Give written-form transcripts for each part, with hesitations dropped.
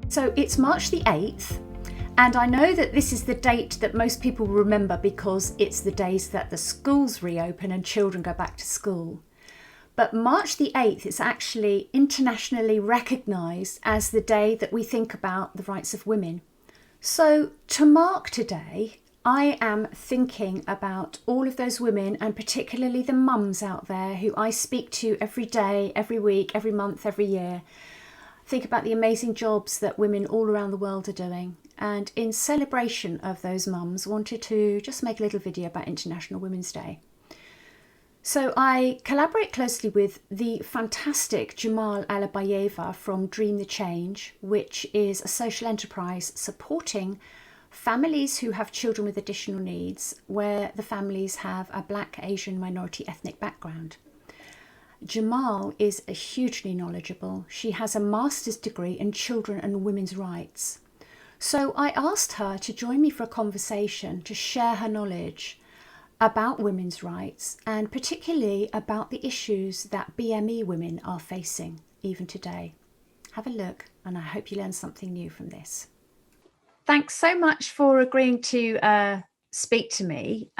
So it's March the 8th, and I know that this is the date that most people remember because it's the days that the schools reopen and children go back to school. But March the 8th is actually internationally recognised as the day that we think about the rights of women. So to mark today, I am thinking about all of those women, and particularly the mums out there who I speak to every day, every week, every month, every year. Think about the amazing jobs that women all around the world are doing. And in celebration of those mums, wanted to just make a little video about International Women's Day. So I collaborate closely with the fantastic Jemal and I from Dream the Change, which is a social enterprise supporting families who have children with additional needs, where the families have a Black, Asian, minority ethnic background. Jemal is hugely knowledgeable. She has a master's degree in children and women's rights. So I asked her to join me for a conversation to share her knowledge about women's rights, and particularly about the issues that BME women are facing even today. Have a look, and I hope you learn something new from this. Thanks so much for agreeing to speak to me.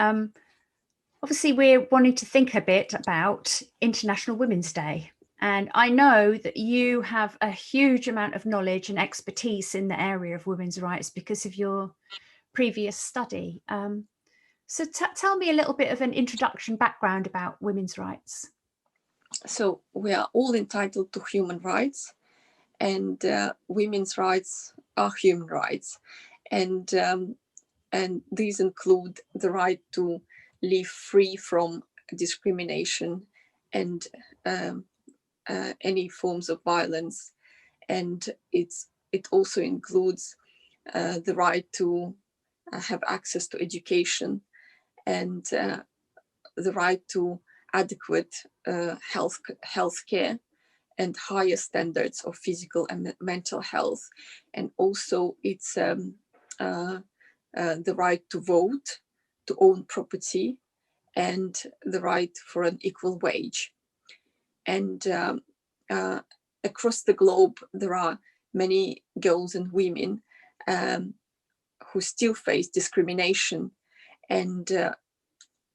Obviously, we're wanting to think a bit about International Women's Day. And I know that you have a huge amount of knowledge and expertise in the area of women's rights because of your previous study. So tell me a little bit of an introduction background about women's rights. So we are all entitled to human rights, and women's rights are human rights. And these include the right to live free from discrimination and any forms of violence. And it also includes the right to have access to education and the right to adequate health care and higher standards of physical and mental health. And also it's the right to vote, to own property, and the right for an equal wage. And across the globe, there are many girls and women who still face discrimination, and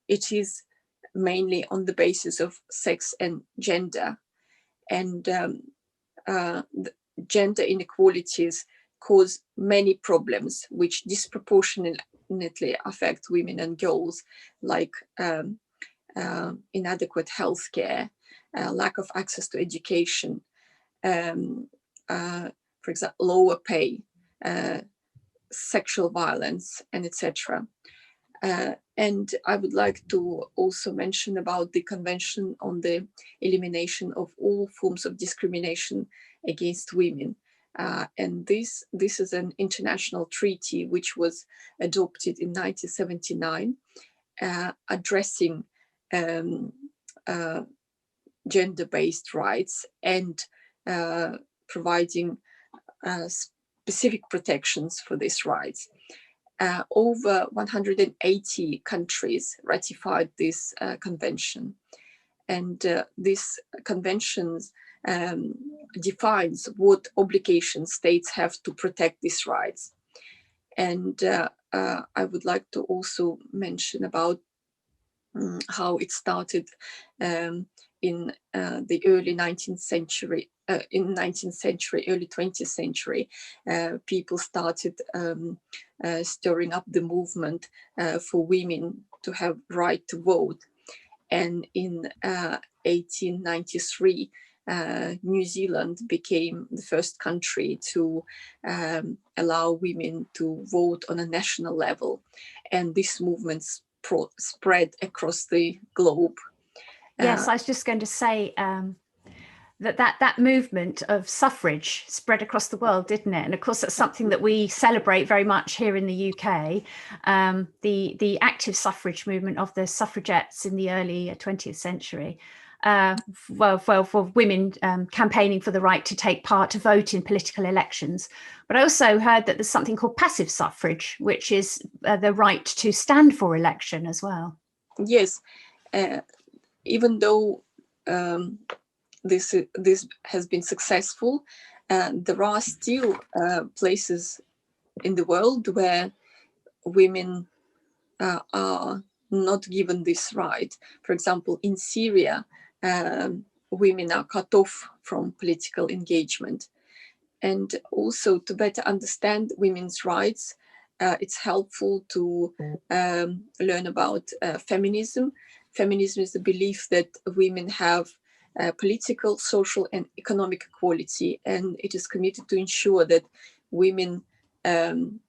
it is mainly on the basis of sex and gender. And gender inequalities cause many problems which disproportionately affect women and girls, like inadequate healthcare, lack of access to education, for example, lower pay, sexual violence, and etc. And I would like to also mention about the Convention on the Elimination of All Forms of Discrimination against Women. And this is an international treaty which was adopted in 1979, addressing gender-based rights and providing specific protections for these rights. Over 180 countries ratified this convention, and this convention defines what obligations states have to protect these rights. And I would like to also mention about how it started in the early 19th century. In 19th century, early 20th century, people started stirring up the movement for women to have right to vote. And in 1893, New Zealand became the first country to allow women to vote on a national level. And this movement spread across the globe. Yes, I was just going to say that movement of suffrage spread across the world, didn't it? And of course, that's something that we celebrate very much here in the UK. The active suffrage movement of the suffragettes in the early 20th century. For women campaigning for the right to take part, to vote in political elections. But I also heard that there's something called passive suffrage, which is the right to stand for election as well. Yes, even though this has been successful, there are still places in the world where women are not given this right. For example, in Syria, women are cut off from political engagement. And also, to better understand women's rights, it's helpful to learn about feminism. Feminism is the belief that women have political, social, and economic equality, and it is committed to ensure that women can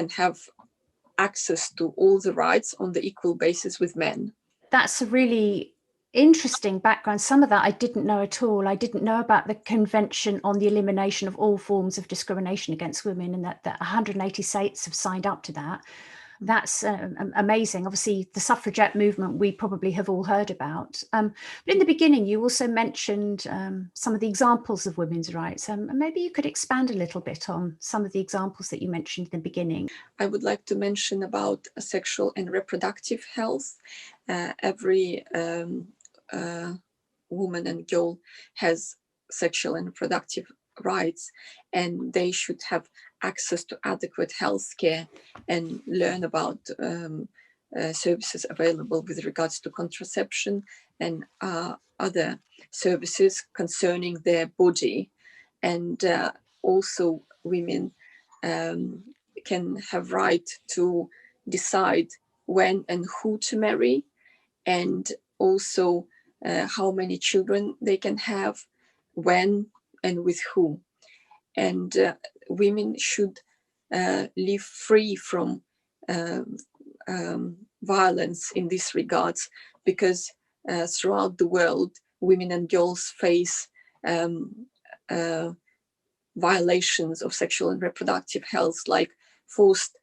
have access to all the rights on the equal basis with men. That's a really interesting background. Some of that I didn't know at all. I didn't know about the Convention on the Elimination of All Forms of Discrimination Against Women, and that 180 states have signed up to that. That's amazing. Obviously, the suffragette movement we probably have all heard about. But in the beginning, you also mentioned some of the examples of women's rights. Maybe you could expand a little bit on some of the examples that you mentioned in the beginning. I would like to mention about sexual and reproductive health. Every woman and girl has sexual and reproductive rights, and they should have access to adequate health care and learn about services available with regards to contraception and other services concerning their body. And also women can have right to decide when and who to marry, and also how many children they can have, when and with who. And women should live free from violence in these regards, because throughout the world, women and girls face violations of sexual and reproductive health, like forced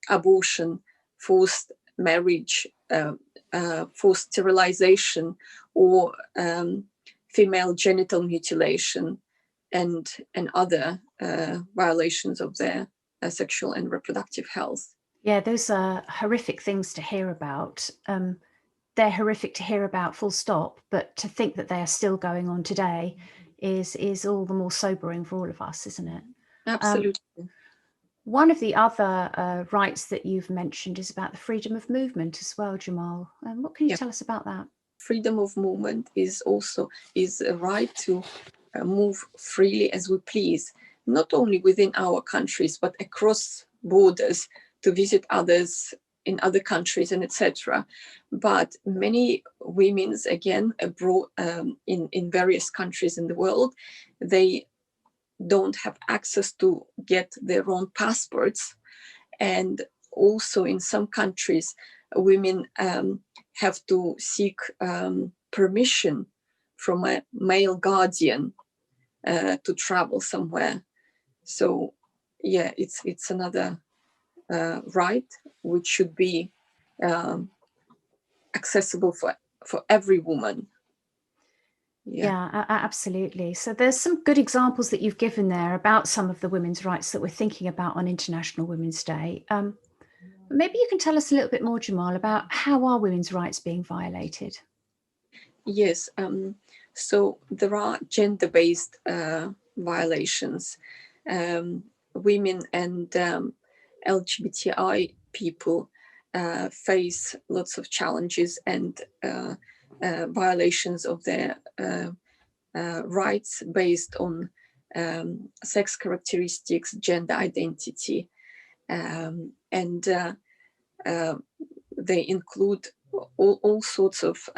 abortion, forced marriage, forced sterilization, or female genital mutilation, and other violations of their sexual and reproductive health. Yeah, those are horrific things to hear about. They're horrific to hear about, full stop, but to think that they are still going on today is all the more sobering for all of us, isn't it? Absolutely. One of the other rights that you've mentioned is about the freedom of movement as well, Jemal. What can you tell us about that? Freedom of movement is a right to move freely as we please, not only within our countries, but across borders to visit others in other countries and etc. But many women, again, abroad, in various countries in the world, they don't have access to get their own passports. And also in some countries, women have to seek permission from a male guardian to travel somewhere. So yeah, it's another right which should be accessible for every woman. Yeah, absolutely. So there's some good examples that you've given there about some of the women's rights that we're thinking about on International Women's Day. Maybe you can tell us a little bit more, Jemal, about how are women's rights being violated? Yes, so there are gender-based violations. Women and LGBTI people face lots of challenges and violations of their rights based on sex characteristics, gender identity, and they include all sorts of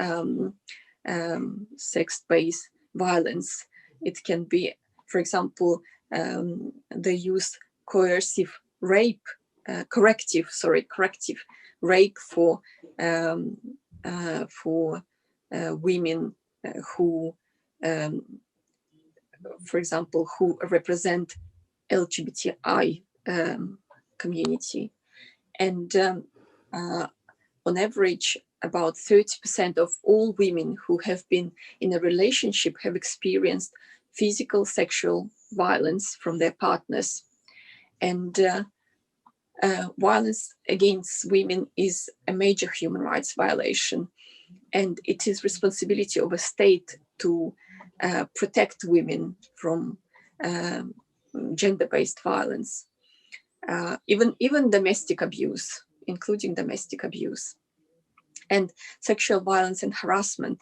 sex-based violence. It can be, for example, they use coercive rape, corrective rape for women who, for example, who represent LGBTI community. And on average, about 30% of all women who have been in a relationship have experienced physical, sexual violence from their partners. And violence against women is a major human rights violation. And it is responsibility of a state to protect women from gender-based violence, even domestic abuse, including domestic abuse. And sexual violence and harassment.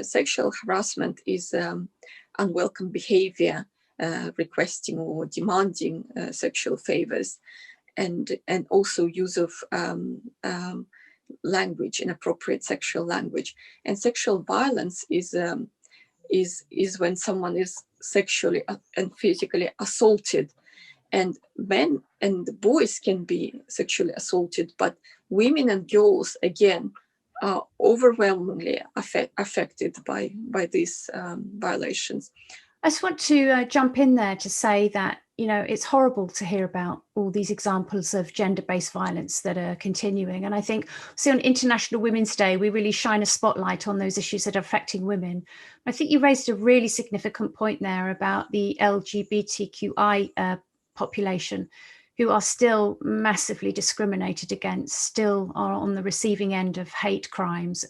Sexual harassment is unwelcome behavior, requesting or demanding sexual favors, and also use of language, inappropriate sexual language. And sexual violence is when someone is sexually and physically assaulted. And men and boys can be sexually assaulted, but women and girls, again, are overwhelmingly affected by these violations. I just want to jump in there to say that, you know, it's horrible to hear about all these examples of gender-based violence that are continuing. And I think, on International Women's Day, we really shine a spotlight on those issues that are affecting women. I think you raised a really significant point there about the LGBTQI population, who are still massively discriminated against, still are on the receiving end of hate crimes.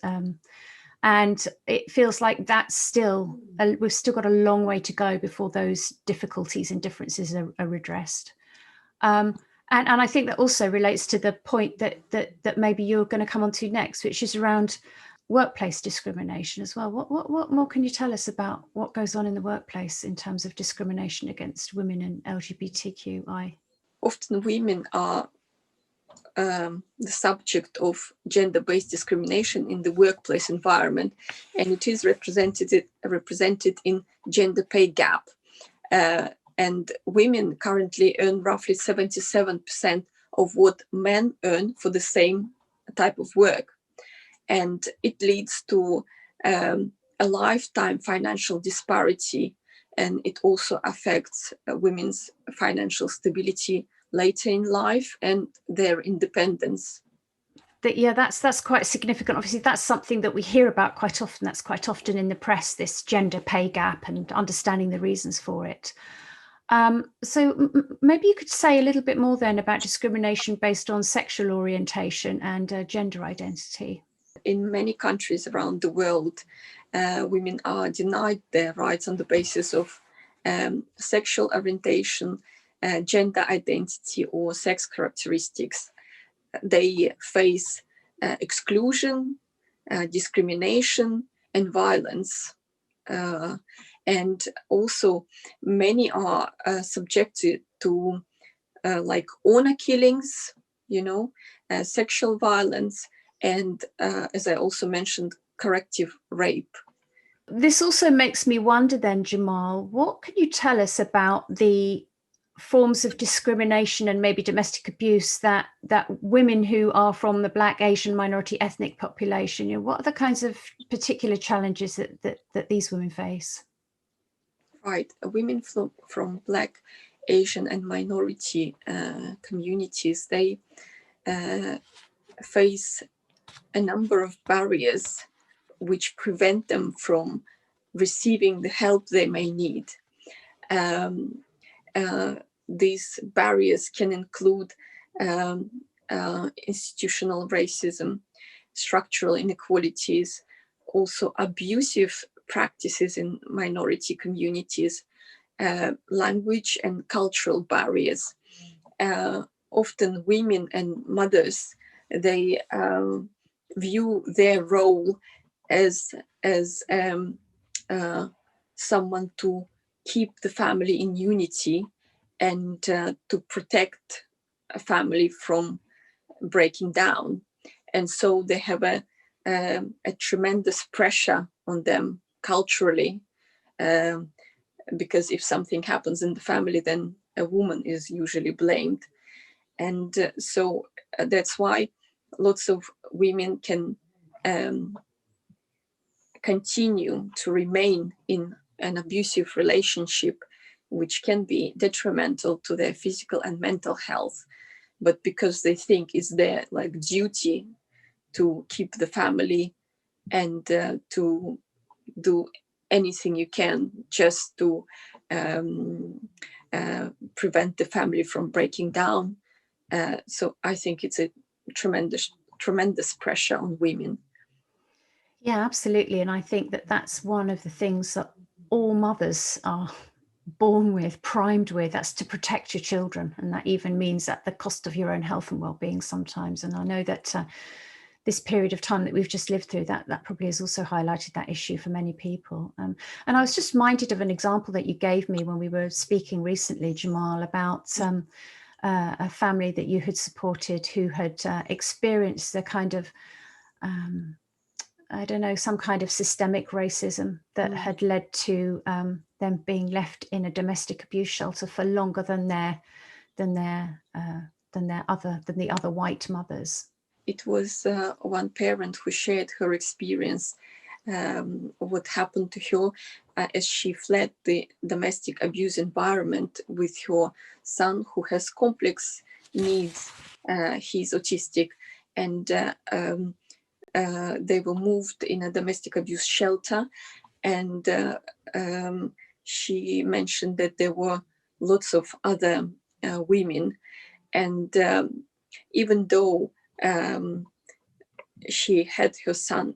And it feels like that's still, we've still got a long way to go before those difficulties and differences are redressed. And I think that also relates to the point that maybe you're going to come on to next, which is around workplace discrimination as well. What more can you tell us about what goes on in the workplace in terms of discrimination against women and LGBTQI? Often women are the subject of gender-based discrimination in the workplace environment, and it is represented in gender pay gap. And women currently earn roughly 77% of what men earn for the same type of work. And it leads to a lifetime financial disparity, and it also affects women's financial stability later in life and their independence. That's quite significant. Obviously, that's something that we hear about quite often. That's quite often in the press, this gender pay gap and understanding the reasons for it. So maybe you could say a little bit more then about discrimination based on sexual orientation and gender identity. In many countries around the world, women are denied their rights on the basis of sexual orientation, gender identity, or sex characteristics. They face exclusion, discrimination, and violence. And also, many are subjected to like honor killings, sexual violence, and as I also mentioned, corrective rape. This also makes me wonder then, Jemal, what can you tell us about the forms of discrimination and maybe domestic abuse that women who are from the Black, Asian, minority ethnic population, what are the kinds of particular challenges that these women face? Right, women from Black, Asian, and minority communities, they face a number of barriers which prevent them from receiving the help they may need. These barriers can include institutional racism, structural inequalities, also abusive practices in minority communities, language and cultural barriers. Often women and mothers, they view their role as someone to keep the family in unity and to protect a family from breaking down. And so they have a tremendous pressure on them culturally, because if something happens in the family, then a woman is usually blamed. And so that's why lots of women can continue to remain in an abusive relationship, which can be detrimental to their physical and mental health. But because they think it's their duty to keep the family and to do anything you can just to prevent the family from breaking down. So I think it's a tremendous pressure on women. Yeah, absolutely. And I think that that's one of the things that all mothers are born with, primed with. That's to protect your children, and that even means at the cost of your own health and well-being sometimes. And I know that this period of time that we've just lived through, that probably has also highlighted that issue for many people. And I was just reminded of an example that you gave me when we were speaking recently, Jemal, about a family that you had supported who had experienced the kind of I don't know, some kind of systemic racism that had led to them being left in a domestic abuse shelter for longer than the other white mothers. It was one parent who shared her experience, what happened to her as she fled the domestic abuse environment with her son, who has complex needs. He's autistic, and they were moved in a domestic abuse shelter. And she mentioned that there were lots of other women, and even though she had her son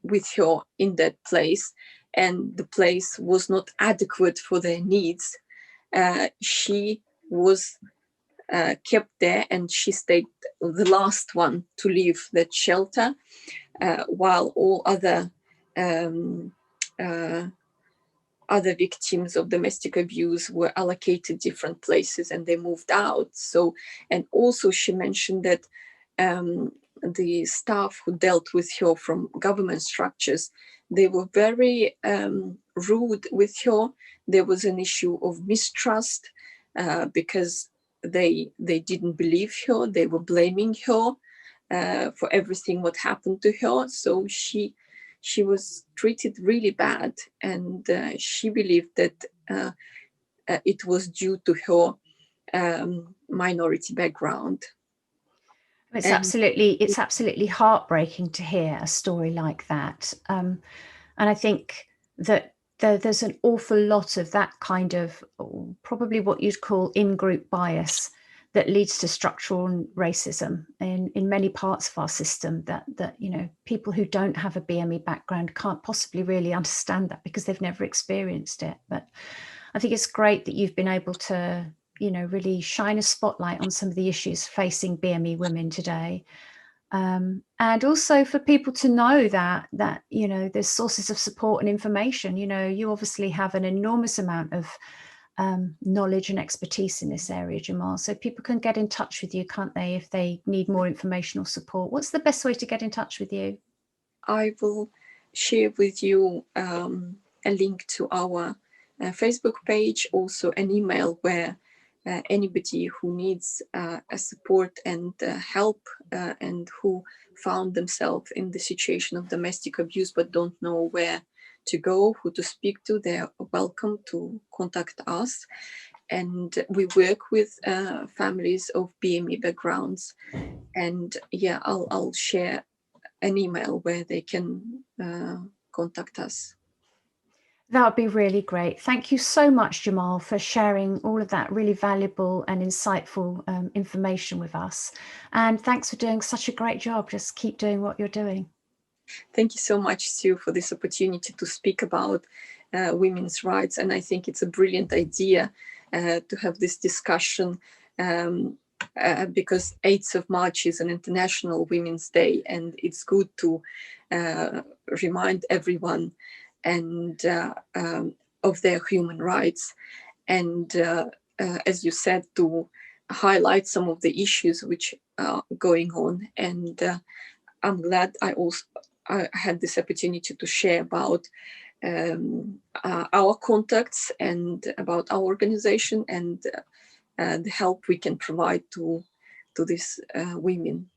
with her in that place, and the place was not adequate for their needs, she was kept there, and she stayed the last one to leave that shelter, while all other victims of domestic abuse were allocated different places and they moved out. So, and also she mentioned that the staff who dealt with her from government structures, they were very rude with her. There was an issue of mistrust because they didn't believe her. They were blaming her for everything what happened to her. So she was treated really bad, and she believed that it was due to her minority background. It's absolutely heartbreaking to hear a story like that, and I think that there's an awful lot of that kind of probably what you'd call in-group bias that leads to structural racism in many parts of our system, that people who don't have a BME background can't possibly really understand that because they've never experienced it. But I think it's great that you've been able to really shine a spotlight on some of the issues facing BME women today. And also for people to know that there's sources of support and information. You obviously have an enormous amount of knowledge and expertise in this area, Jemal. So people can get in touch with you, can't they, if they need more information or support? What's the best way to get in touch with you? I will share with you a link to our Facebook page, also an email where anybody who needs a support and help and who found themselves in the situation of domestic abuse but don't know where to go, who to speak to, they're welcome to contact us. And we work with families of BME backgrounds. And yeah, I'll share an email where they can contact us. That would be really great. Thank you so much, Jemal, for sharing all of that really valuable and insightful information with us. And thanks for doing such a great job. Just keep doing what you're doing. Thank you so much, Sue, for this opportunity to speak about women's rights. And I think it's a brilliant idea to have this discussion because 8th of March is an International Women's Day, and it's good to remind everyone and of their human rights. And as you said, to highlight some of the issues which are going on. And I'm glad I had this opportunity to share about our contacts and about our organization and the help we can provide to these women.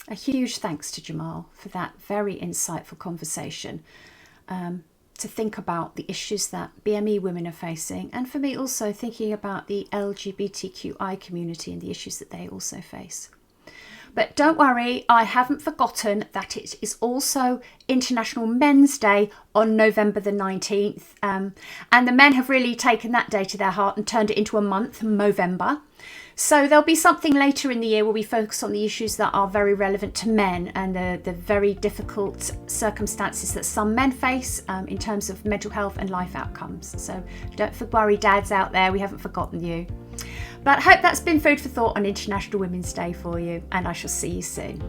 A huge thanks to Jemal for that very insightful conversation, to think about the issues that BME women are facing, and for me also thinking about the LGBTQI community and the issues that they also face. But don't worry, I haven't forgotten that it is also International Men's Day on November the 19th. And the men have really taken that day to their heart and turned it into a month, Movember. So there'll be something later in the year where we focus on the issues that are very relevant to men and the very difficult circumstances that some men face in terms of mental health and life outcomes. So don't worry, dads out there, we haven't forgotten you. But I hope that's been food for thought on International Women's Day for you, and I shall see you soon.